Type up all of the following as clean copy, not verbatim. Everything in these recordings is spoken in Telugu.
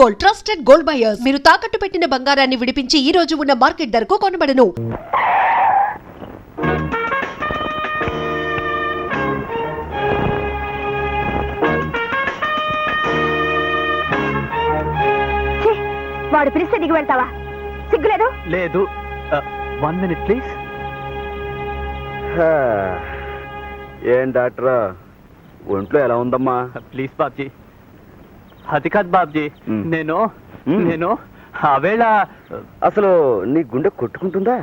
Gold, trusted gold buyers. మీరు తాకట్టు పెట్టిన బంగారాన్ని విడిపించి ఈ రోజు ఉన్న మార్కెట్ ధరకు కొనబడను. వాడు పిలిస్తే దిగి వెళ్తావా? సిగ్గులేదు? లేదు. 1 minute ప్లీజ్. ఏం డాక్టరా, ఒంట్లో ఎలా ఉందమ్మా? ప్లీజ్ బాబ్జీ. అది కాదు బాబ్జీ, నేను ఆవేళ అసలు నీ గుండె కొట్టుకుంటుందా?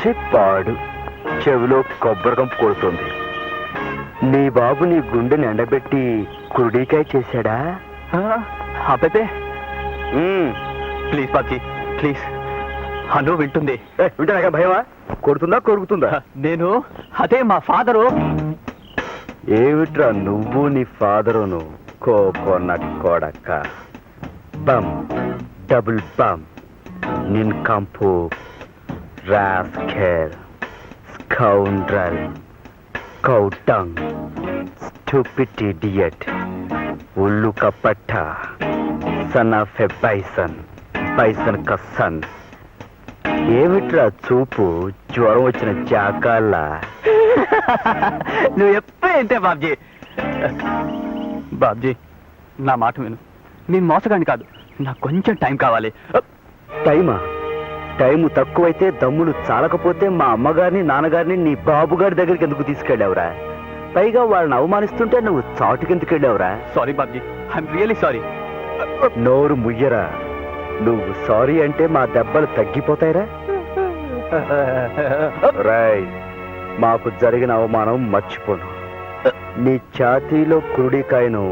చెప్పాడు, చెవిలో కొబ్బరికం కొడుతుంది. నీ బాబు నీ గుండెని ఎండబెట్టి కుడికాయ చేశాడా? అబ్బే ప్లీజ్ బాబ్జీ ప్లీజ్. అను వింటుంది. వింటాక భయమా? కొడుతుందా కొరుకుతుందా? నేను అదే మా ఫాదరు. ఏమిట్రా నువ్వు నీ ఫాదరును? కోకోనట్ కొడక, బమ్ డబుల్ బమ్, నిన్ కంపు, రాస్కెల్, స్కౌండ్రల్, కౌటంగ్, స్టూపిడ్ ఇడియట్, ఉల్లు కపట్ట, son of a bison, bison క సన్. ఏమిట్రా చూపు జ్వరం వచ్చిన జాకాళ్ళ? నువ్వు ఎప్పుడు ఏంటే బాబ్జీ. బాబ్జీ నా మాట విను. నేను మోసగాని కాదు, నాకు కొంచెం టైం కావాలి. టైమా? టైము తక్కువైతే దమ్ములు చాలకపోతే మా అమ్మగారిని నాన్నగారిని నీ బాబుగారి దగ్గరికి ఎందుకు తీసుకెళ్ళావురా? పైగా వాళ్ళని అవమానిస్తుంటే నువ్వు చాటుకెందుకు వెళ్ళావురా? Sorry Babji, I'm really sorry. నోరు ముయ్యరా. నువ్వు సారీ అంటే మా దెబ్బలు తగ్గిపోతాయిరా. రాయ్, మాకు జరిగిన అవమానం మర్చిపోను. నీ ఛాతీలో కురుడికాయను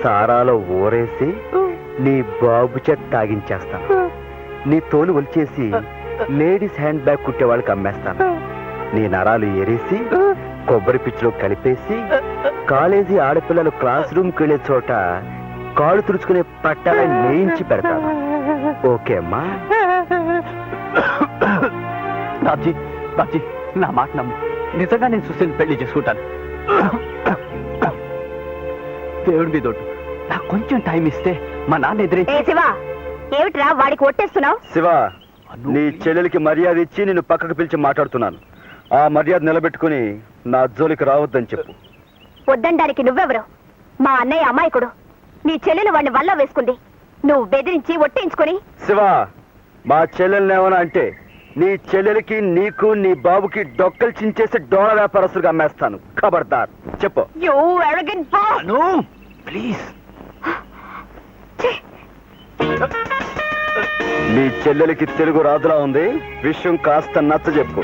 సారాలో ఊరేసి నీ బాబు చేత తాగించేస్తాను. నీ తోలు ఒలిచేసి లేడీస్ హ్యాండ్ బ్యాగ్ కుట్టే వాళ్ళకి అమ్మేస్తాను. నీ నరాలు ఎరేసి కొబ్బరి పిచ్చిలో కలిపేసి కాలేజీ ఆడపిల్లలు క్లాస్ రూమ్కి వెళ్ళే చోట కాళ్ళు తుడుచుకునే పట్టాలని నేయించి పెడతాను. ఓకే అమ్మా? బాబ్జీ బాబ్జీ నా మాట నమ్ము. నిజంగా నేను సుశీల్ పెళ్లి చేసుకుంటాను. దేవుడి మీద ఒట్టు. నాకు కొంచెం టైం ఇస్తే మా నాన్న ఎదురే. శివా, ఏమిట్రా వాడికి ఒట్టేస్తున్నావు? శివ, నీ చెల్లెలికి మర్యాద ఇచ్చి నిన్ను పక్కకు పిలిచి మాట్లాడుతున్నాను. ఆ మర్యాద నిలబెట్టుకుని నా జోలికి రావద్దని చెప్పు. వద్దండానికి నువ్వెవరు? మా అన్నయ్య అమాయకుడు. నీ చెల్లెలు వాడిని వల్ల వేసుకుంది. నువ్వు బెదిరించి ఒట్టించుకుని. శివ, మా చెల్లెల్నేమన్నా అంటే నీ చెల్లెలికి నీకు నీ బాబుకి డొక్కలు చించేసి డోళ వ్యాపారస్తులుగా అమ్మేస్తాను. ఖబర్దార్, చెప్పు. ప్లీజ్. నీ చెల్లెలికి తెలుగు రాదులా ఉంది. విషయం కాస్త నచ్చ చెప్పు.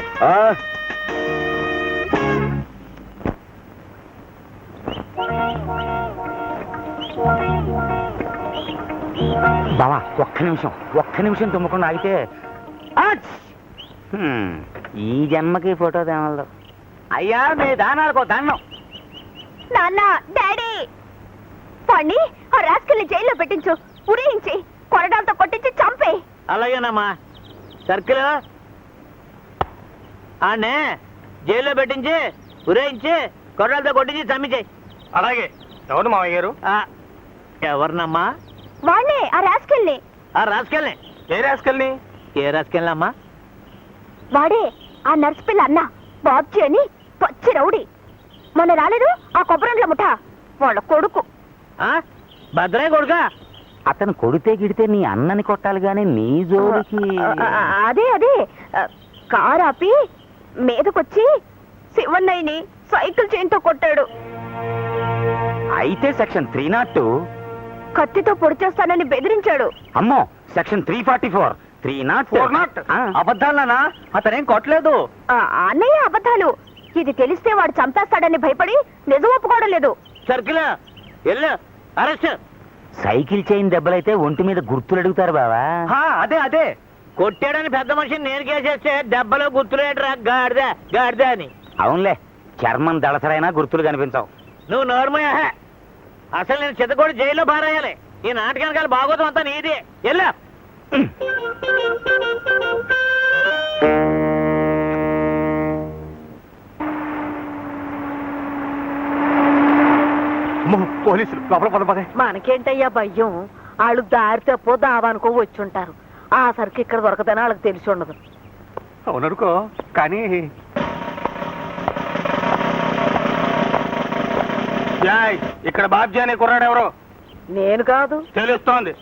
బావా ఒక్క నిమిషం తుమ్మకుండా ఆగితే ఈ జన్మకి ఫోటో తేమలదు. అయ్యా మీ దానాలకు దండం. నాన్న, డాడీ, వాణ్ణి ఆ రాస్కెళ్ళి జైల్లో పెట్టించు. ఉరేయించి కొరడాలతో కొట్టించి చంపే. అలాగేనమ్మా. సర్కిల్ ఆడనే జైల్లో పెట్టించి ఉరేయించి కొరడాలతో కొట్టించి చంపించేయి. అలాగే. ఎవరు మామయ్య గారు? ఎవరినమ్మా? వాణ్ణే, ఆ రాస్కెళ్ళి. ఆ రాసుకెళ్ళి. ఏ రాసుకెళ్ళి? ఏ రాసుకెళ్ళమ్మా? వాడే ఆ నర్సు పిల్ల అన్న బాబ్జీ అని పచ్చి రౌడీ. మొన్న రాలేదు ఆ కొబ్బరండ్ల ముఠ వాళ్ళ కొడుకు. భద్రయ్య కొడుక? అతను కొడితే గిడితే నీ అన్నని కొట్టాలి గాని నీ జోలికి. అదే కారు ఆపి మీదకొచ్చి శివన్నయ్యని సైకిల్ చైన్తో కొట్టాడు. అయితే సెక్షన్ 302 కత్తితో పొడి చేస్తానని బెదిరించాడు. అమ్మో, సెక్షన్ 344 304. అబద్ధాలనా? అతనేం కొట్టలేదు. అన్నయ్య అబద్ధాలు. ఇది తెలిస్తే వాడు చంపేస్తాడని భయపడి నిజం ఒప్పుకోవడం లేదు. Circle arrest. సైకిల్ చైన్ దెబ్బలైతే ఒంటి మీద గుర్తులు అడుగుతారు బావా. అదే కొట్టాడని పెద్ద మనిషిని నేను కేసేస్తే దెబ్బలో గుర్తులు గాడిద అని. అవునులే, చర్మం దళసరైనా గుర్తులు కనిపించవు. నువ్వు నోర్మయ్య. అసలు నేను చిత్తగూడ జైల్లో పారేయాలి. ఈ నాటకానికి బాగోతం అంతా నీది. ఎల్లా. పోలీసులు లోపల పదపదే. మనకేంటయ్యా భయం, వాళ్ళు దారి తప్పో దావానుకో వచ్చుంటారు. ఆ సరికి ఇక్కడ దొరకదని వాళ్ళకి తెలిసి ఉండదు. అవుననుకో కానీ ఇక్కడ బాబ్జీ అనే కుర్రాడు ఎవరో నేను కాదు. తెలుస్తోంది.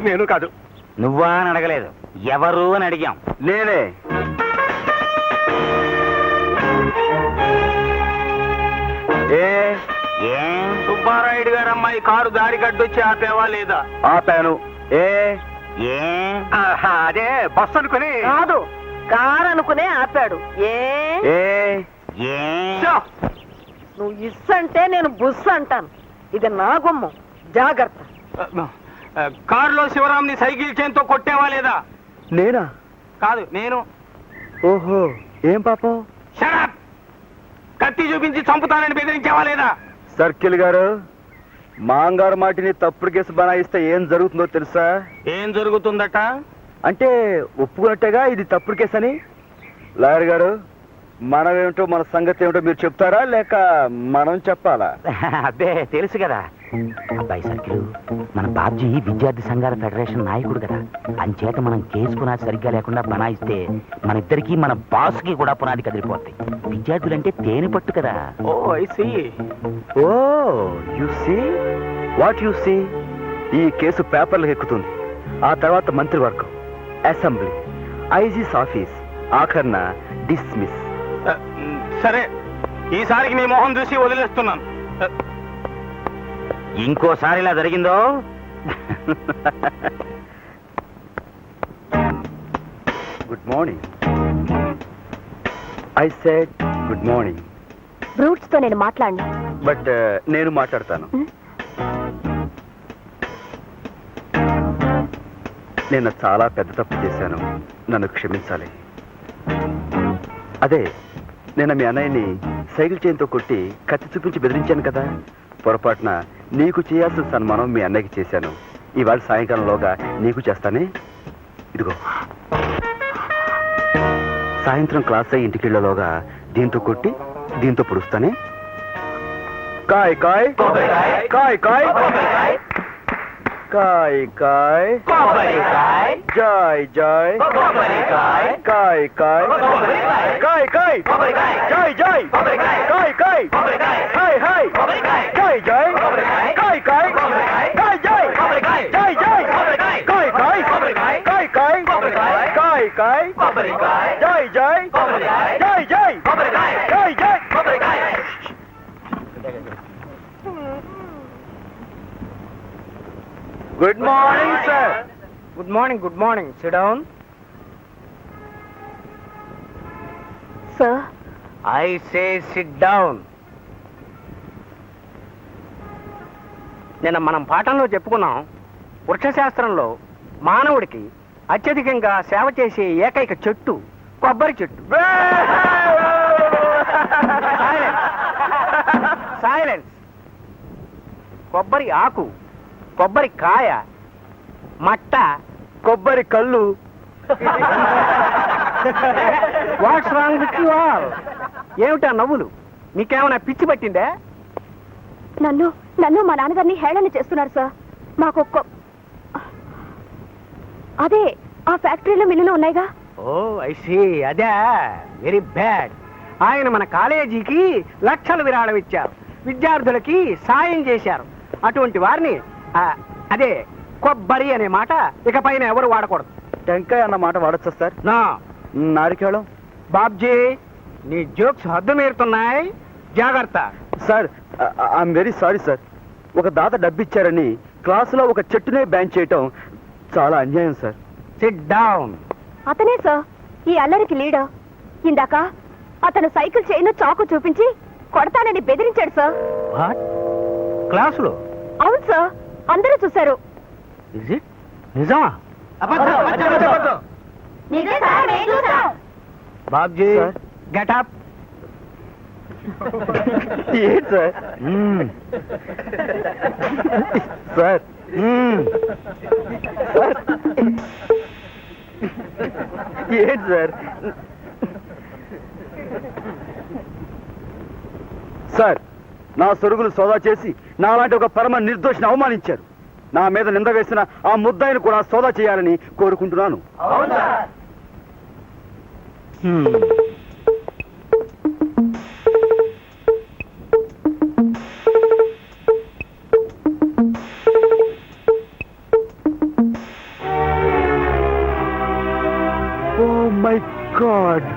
నేను కాదు. నువ్వా అని అడగలేదు, ఎవరు అని అడిగాం. నేనే. ఏం సుబ్బారాయుడు గారు అమ్మాయి కారు దారి కట్టొచ్చి ఆపేవా లేదా? ఆపాను. ఏం అదే బస్సు అనుకుని. కాదు, కారు అనుకునే ఆపాడు. ఏం నువ్వు ఇస్సంటే నేను బుస్సు అంటాను. ఇది నా గుమ్మం, జాగ్రత్త. కారులో శివరాంని సైకిల్ చైన్తో కొట్టేవా లేదా? నేనా? కాదు, నేను. ఓహో, ఏం పాపం? షడప్! కత్తి చూపించి చంపుతానని బెదిరించావా లేదా? సర్కిల్ గారు, మాంగారు మాటిని తప్పుడు కేసు బనాయిస్తే ఏం జరుగుతుందో తెలుసా? ఏం జరుగుతుందట? అంటే ఒప్పుకున్నట్టేగా ఇది తప్పుడు కేసు అని. లాయర్ గారు, మనమేమిటో మన సంగతి ఏమిటో మీరు చెప్తారా లేక మనం చెప్పాలా? అబ్బే తెలుసు కదా అబ్బాయి సర్కిల్, మన బాబ్జీ విద్యార్థి సంఘాల ఫెడరేషన్ నాయకుడు కదా, అంచేత మనం కేసు పునాది సరిగ్గా లేకుండా బనాయిస్తే మన ఇద్దరికి మన బాస్ కి కూడా పునాది కదిలిపోతాయి. విద్యార్థులంటే తేనె పట్టు కదా. Oh I see. Oh you see what you see. ఈ కేసు పేపర్లకు ఎక్కుతుంది. ఆ తర్వాత మంత్రివర్గం, అసెంబ్లీ, ఐజీస్ ఆఫీస్, ఆఖర్న డిస్మిస్. సరే, ఈసారికి నీ మొహం చూసి వదిలేస్తున్నాను. ఇంకోసారి ఇలా జరిగిందో good morning. I said good morning. Brutes తో నేను మాట్లాడను. బట్ నేను మాట్లాడతాను. నేను చాలా పెద్ద తప్పు చేశాను, నన్ను క్షమించాలి. అదే నేను మీ అన్నయ్యని సైకిల్ చైన్తో కొట్టి కత్తి చూపించి బెదిరించాను కదా, పొరపాటున నీకు చేయాల్సిన సన్మానం మీ అన్నయ్యకి చేశాను. ఇవాళ సాయంకాలంలోగా నీకు చేస్తానే. ఇదిగో, సాయంత్రం క్లాస్ అయ్యి ఇంటికెళ్ళలోగా దీంతో కొట్టి దీంతో పొడుస్తానే. కాయ్ కాయ్ కాయ్ కాయ్ కాయ్ కాయ్ Joy Joy Kai Kai Kai Kai Joy Joy Kai Kai hi hi Joy Joy Kai Kai Kai Joy Joy Joy Kai Kai Kai Kai Kai Kai Joy Joy Joy Joy Kai Joy. Good morning sir. Good morning. Good morning. SIT down. Sir, I say SIT down. నిన్న మనం పాఠంలో చెప్పుకున్నాం, వృక్షశాస్త్రంలో మానవుడికి అత్యధికంగా సేవ చేసే ఏకైక చెట్టు కొబ్బరి చెట్టు. సైలెన్స్. కొబ్బరి ఆకు, కొబ్బరి కాయ, మట్ట, కొబ్బరి కళ్ళు. What's wrong with you all? ఏమిటా నవ్వులు? మీకేమైనా పిచ్చి పట్టిందే? నన్ను నన్ను మా నాన్నగారిని హేళన చేస్తున్నారు సార్. మాకు అదే ఆ ఫ్యాక్టరీలో మిల్లులు ఉన్నాయిగా. ఓ ఐ సీ. అదే వెరీ బ్యాడ్. ఆయన మన కాలేజీకి లక్షలు విరాళం ఇచ్చారు, విద్యార్థులకి సాయం చేశారు. అటువంటి వారిని అదే కొబ్బరి అనే మాట ఇక పైన ఎవరు వాడకూడదు. టెంకాయ అన్న మాట వాడచ్చా సార్? నా నారికేళం. బాబ్జీ, నీ జోక్స్ హద్దు మీరుతున్నాయి, జాగ్రత్త. Sir, I'm very sorry sir. ఒక దాత డబ్బిచ్చారని క్లాసులో ఒక చెట్టునే బ్యాన్ చేయటం చాలా అన్యాయం సార్. SIT down. అతనే సార్ ఈ అల్లరికి లీడర్. ఇందాక అతను సైకిల్ చైన్ చాకు చూపించి కొడతానని బెదిరించాడు సార్. వాట్? క్లాసులో? అవును సార్, అందరూ చూశారు. ఇజ్ ఇట్ నిజమా? బాబ్జీ, సార్. Get up. ఏంటి సార్? సార్, సార్, ఏంటి సార్? సార్, నా సొరుగులు సోదా చేసి నాలాంటి ఒక పరమ నిర్దోషిని అవమానించారు. నా మీద నింద వేసిన ఆ ముద్దాయిని కూడా సోదా చేయాలని కోరుకుంటున్నాను. Oh my God!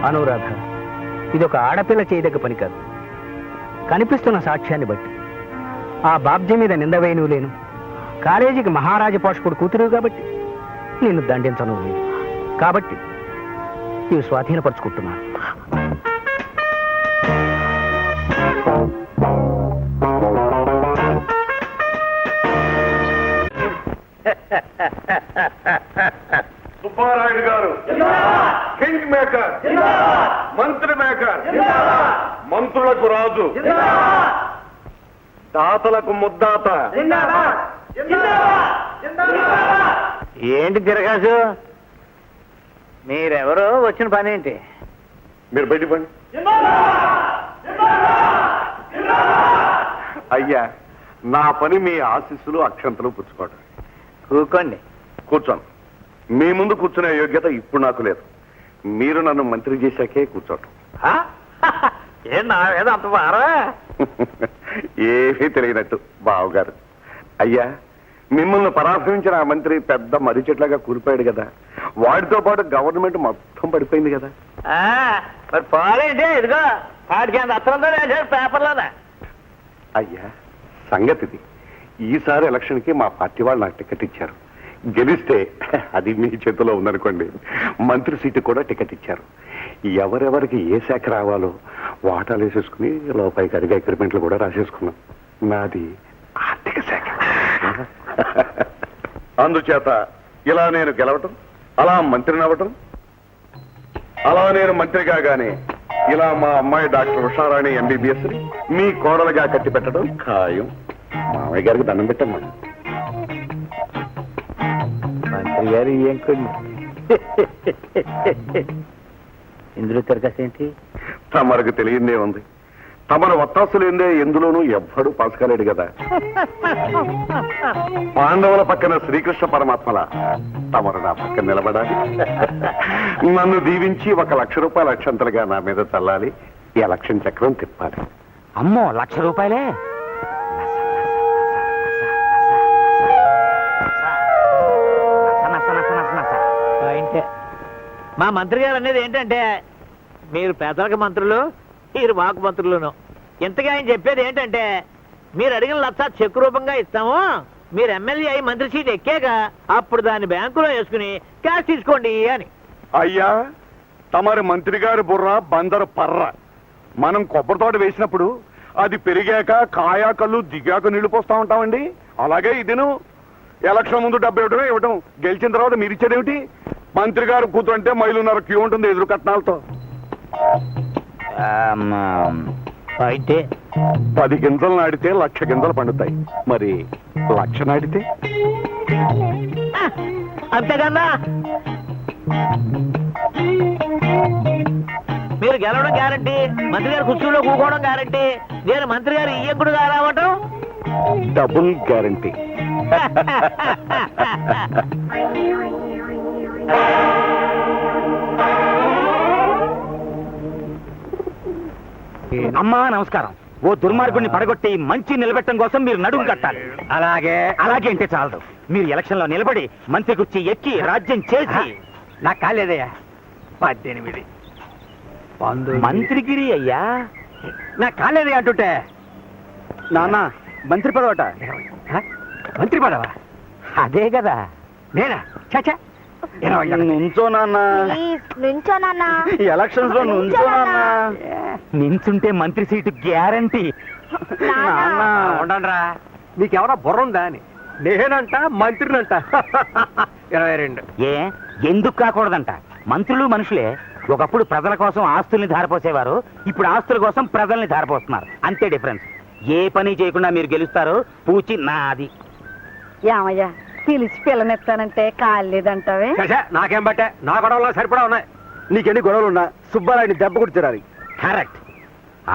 అనురాధ, ఇది ఒక ఆడపిల్ల చేయదగ్గ పని కాదు. కనిపిస్తున్న సాక్ష్యాన్ని బట్టి ఆ బాబ్జీ మీద నింద వేయను లేను. కాలేజీకి మహారాజ పోషకుడు కూతురు కాబట్టి నిన్ను దండించను లేదు. కాబట్టి ఇవి స్వాధీనపరుచుకుంటున్నాను. సుబ్బారాయుడు గారు కింగ్ మేకర్, మంత్రి మేకర్, మంత్రులకు రాజు, దాతలకు ముద్దాత. ఏంటి తిరగాసు? మీరెవరో వచ్చిన పని ఏంటి? మీరు బయటికి పండి. అయ్యా, నా పని మీ ఆశీస్సులు అక్షంతలు పుచ్చుకోవడం. కూకోండి. కూర్చోను. మీ ముందు కూర్చునే యోగ్యత ఇప్పుడు నాకు లేదు. మీరు నన్ను మంత్రి చేశాకే కూర్చోటం. ఏం నా మీద అంత భారా? ఏమీ తెలియనట్టు బావగారు. అయ్యా, మిమ్మల్ని పరామర్శించిన ఆ మంత్రి పెద్ద మర్రి చెట్లాగా కూలిపోయాడు కదా. వాడితో పాటు గవర్నమెంట్ మొత్తం పడిపోయింది కదా. మరి పోలేంటి? ఇదిగో వాడికి అంత అత్తరంతో వేసారు పేపర్లోనే. అయ్యా, సంగతిది. ఈసారి ఎలక్షన్కి మా పార్టీ వాళ్ళు నాకు టికెట్ ఇచ్చారు. గెలిస్తే అది మీ చేతిలో ఉందనుకోండి, మంత్రి సీటు కూడా టికెట్ ఇచ్చారు. ఎవరెవరికి ఏ శాఖ రావాలో వాటాలు వేసేసుకుని లోపలికి అడిగే అగ్రిమెంట్లు కూడా రాసేసుకున్నాం. నాది ఆర్థిక శాఖ. అందుచేత ఇలా నేను గెలవటం, అలా మంత్రిని అవ్వటం, అలా నేను మంత్రి కాగానే ఇలా మా అమ్మాయి డాక్టర్ ఉషారాణి MBBS మీ కోడలుగా కట్టి పెట్టడం ఖాయం. మామయ్య గారికి దండం పెట్టమ్మా. మంత్రి గారు ఏం కొన్ని ఇందులో తిరగసేంటి? తమరకు తెలియందే ఉంది. తమరు వత్తాసు లేదే ఎందులోనూ ఎవ్వడూ పాసుకాలేడు కదా. పాండవుల పక్కన శ్రీకృష్ణ పరమాత్మల తమరు నా పక్కన నిలబడాలి. నన్ను దీవించి 1 లక్ష రూపాయల అక్షంతలుగా నా మీద చల్లాలి. ఈ ఎలక్షన్ చక్రం తిప్పాలి. అమ్మో, 1,00,000 రూపాయలే? మా మంత్రి గారు అనేది ఏంటంటే, మీరు పేదలకు మంత్రులు, మీరు మాకు మంత్రులను. ఇంతగా ఆయన చెప్పేది ఏంటంటే, మీరు అడిగిన 1,00,000 చెక్ రూపంగా ఇస్తాము, మీరు ఎమ్మెల్యే అయి మంత్రి సీట్ ఎక్కాక అప్పుడు దాన్ని బ్యాంకులో వేసుకుని క్యాష్ తీసుకోండి అని. అయ్యా, తమరి మంత్రి గారి బుర్ర బందరు పర్ర. మనం కొబ్బరి తోట వేసినప్పుడు అది పెరిగాక కాయా కళ్ళు దిగాక నీళ్లు పోస్తా ఉంటామండి. అలాగే ఇదిను ఎలక్షన్ ముందు 70 ఇవ్వటం, గెలిచిన తర్వాత మీరు ఇచ్చేదేమిటి? మంత్రి గారు కూతుంటే మైలున్నర క్యూ ఉంటుంది ఎదురు కట్నాలతో. అయితే 10 గింజలు నాటితే 1,00,000 గింజలు పండుతాయి. మరి 1,00,000 నాటితే అంతేకన్నా. మీరు గెలవడం గ్యారంటీ, మంత్రి గారు కుర్చీలో కూకోవడం గ్యారంటీ, నేను మంత్రి గారు ఇయ్యకుడుగా రావటం డబుల్ గ్యారంటీ. అమ్మా నమస్కారం. ఓ దుర్మార్గుడిని పడగొట్టి మంచి నిలబెట్టడం కోసం మీరు నడుము కట్టాలి. అలాగే అలాగే అంటే చాలదు, మీరు ఎలక్షన్ లో నిలబడి మంత్రి కుర్చీ ఎక్కి రాజ్యం చేసి. నాకు కాలేదయ్యా. 18 మంత్రిగిరి అయ్యా. నాకు కాలేదే అంటుంటే. నాన్న, మంత్రి పదవట. మంత్రి పదవా? అదే కదా. నేనా? చచ్చా, నుంచో నాన్న, నుంచోనన్నా. ఎలక్షన్స్ లో నుంచో నాన్న. నించుంటే మంత్రి సీటు గ్యారంటీ. నాన్న, ఉండండిరా, మీకెవరా బుర్ర ఉందా అని. నేనంట మంత్రినంట. 22. ఏ ఎందుకు కాకూడదంట? మంత్రులు మనుషులే. ఒకప్పుడు ప్రజల కోసం ఆస్తుల్ని ధారపోసేవారు, ఇప్పుడు ఆస్తుల కోసం ప్రజల్ని ధారపోస్తున్నారు. అంతే డిఫరెన్స్. ఏ పని చేయకుండా మీరు గెలుస్తారు. పూచి నాది. ఏమయ్యా, పిలిచి పిల్లనెత్తానంటే కాలేదంటావే? చచ్చా, నాకేం బట్టే, నా గొడవలో సరిపడా ఉన్నాయి. నీకెన్ని గొడవలున్నా సుబ్బారాయుడిని దెబ్బ కొట్టి తీరాలి. కరెక్ట్.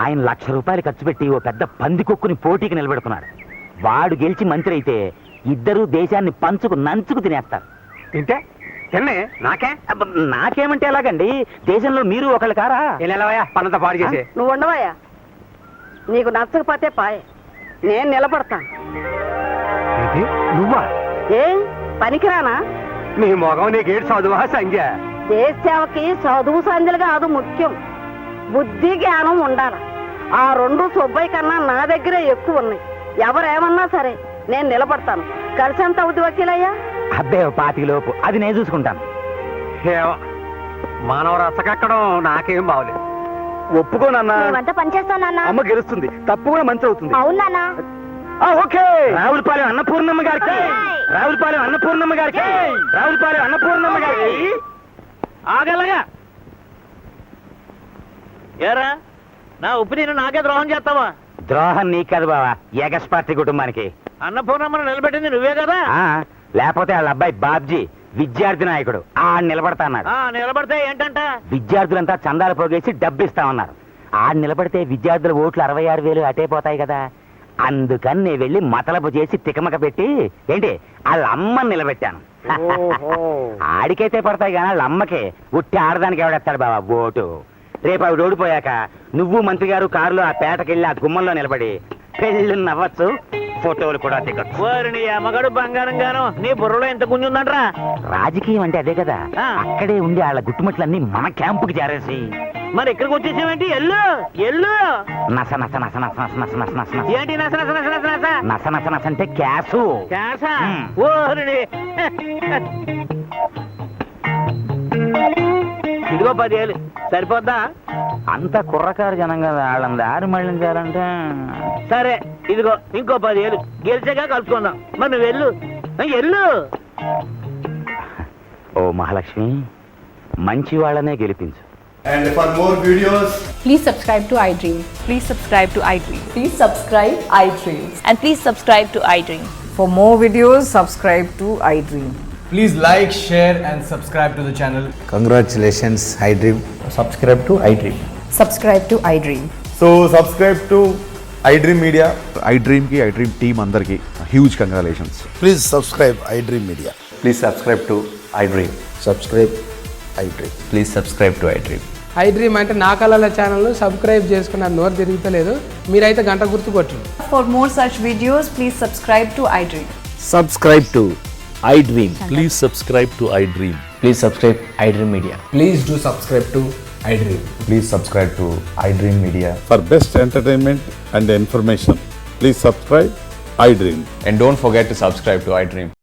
ఆయన 1,00,000 రూపాయలు ఖర్చు పెట్టి ఓ పెద్ద పందికొక్కుని పోటీకి నిలబెడుతున్నాడు. వాడు గెలిచి మంత్రి అయితే ఇద్దరూ దేశాన్ని పంచుకు నంచుకు తినేస్తారు. తింటే తిన్నే నాకే. అబ్బ, నాకేమంటే ఎలాగండి? దేశంలో మీరు ఒకళ్ళు కారా? వెళ్ళవయ్యా పనంతా పాడు చేసే. నువ్వు ఉండవయ్యా, నీకు నచ్చకపోతే పాయే, నేను నిలబడతాను. ఏంటి నువ్వా? ఏం పనికిరానా? నీ మొగం నీకేడు చదువా సంఖ్య? దేశ సేవకి చదువు సంధ్యలు కాదు ముఖ్యం, బుద్ధి జ్ఞానం ఉండాలి. ఆ రెండు సుబ్బయ్య కన్నా నా దగ్గరే ఎక్కువ ఉన్నాయి. ఎవరేమన్నా సరే నేను నిలబడతాను. కలిసి ఎంత అవుద్ది వకీలయ్యా? అబ్బే 25 లోపు, అది నేను చూసుకుంటాను. మానవ రసకెక్కడం నాకేం బాగలేదు. ఒప్పుకోనన్నా. మేమంతా పనిచేస్తాం నాన్న. అమ్మ గెలుస్తుంది, తప్పు కూడా మంచి అవుతుంది. అవును నాన్న. ఓకే. రావులపాలెం అన్నపూర్ణమ్మ గారికి, రావులపాలెం అన్నపూర్ణమ్మ గారికి, రావులపాలెం అన్నపూర్ణమ్మ గారికి. ఆగలగా ఏరా, నా ఒపీనియన్ నాకే ద్రోహం చేస్తావా? ద్రోహం నీకు కాదు బావా, ఎగస్ పార్టీ కుటుంబానికి. అన్నపూర్ణమ్మను నిలబెట్టింది నువ్వే కదా? లేకపోతే వాళ్ళ అబ్బాయి బాబ్జీ విద్యార్థి నాయకుడు నిలబడతా అన్నాడు. నిలబడితే ఏంటంట? విద్యార్థులంతా చందాలు పోగేసి డబ్బిస్తామన్నారు. నిలబడితే విద్యార్థుల ఓట్లు 66,000 అటే పోతాయి కదా. అందుకని నేను వెళ్ళి మతలబు చేసి తికమక పెట్టి ఏంటి వాళ్ళ అమ్మని నిలబెట్టాను. ఆడికైతే పడతాయి కానీ వాళ్ళ అమ్మకి ఉట్టి ఆడదానికి ఎవడెత్తాడు బాబా ఓటు. రేపు ఆవిడ ఓడిపోయాక నువ్వు మంత్రి గారు కారులో ఆ పేటకెళ్ళి ఆ గుమ్మంలో నిలబడి పెళ్ళి నవ్వచ్చు, ఫోటోలు కూడా దిగొచ్చు. నీ అమ్మగాడు బంగారం గాను, నీ బుర్రలో ఎంత గుంజుందంట్రా. రాజకీయం అంటే అదే కదా. అక్కడే ఉండి వాళ్ళ గుట్టుమట్లన్నీ మన క్యాంపుకి చేరేసి మరి ఇక్కడికి వచ్చేసావేంటి? ఎల్లు ఎల్లు. నస నస నస నస నస నస నస నస నస. ఏంటి నస నస నస నస నస? నస నస నస అంటే క్యాసు. క్యాసా? ఓరిని. ఇదిగో 10,000 సరిపోద్దా? అంత కుర్రకారు జనంగా వాళ్ళని దారి మళ్ళించాలంటే సరే, ఇదిగో ఇంకో 10,000 గెలిచాక కలుసుకుందాం. మరి నువ్వు వెళ్ళు, ఎల్లు. ఓ మహాలక్ష్మి, మంచి వాళ్ళనే గెలిపించు. And for more videos, Please subscribe to iDream. Please subscribe to iDream. Please subscribe iDream. And please subscribe to iDream. For more videos, subscribe to iDream. please like, share and subscribe to the channel. Congratulations, iDream. Subscribe to iDream. Subscribe to iDream. So subscribe to iDream Media. iDream ki iDream team andarki huge congratulations. Please subscribe iDream Media. Please subscribe to iDream. Subscribe iDream. Please subscribe to iDream. iDream అంటే నా కళల ఛానల్ సబ్స్క్రైబ్ చేసుకున్న నోరు తిరుగుతలేదు. మీరైతే గంట గుర్తు కొట్టండి. For more such videos, please subscribe to iDream. Subscribe to iDream. Please subscribe to iDream. Please subscribe iDream Media. Please do subscribe to iDream. Please subscribe to iDream Media. For best entertainment and information, please subscribe iDream. And don't forget to subscribe to iDream.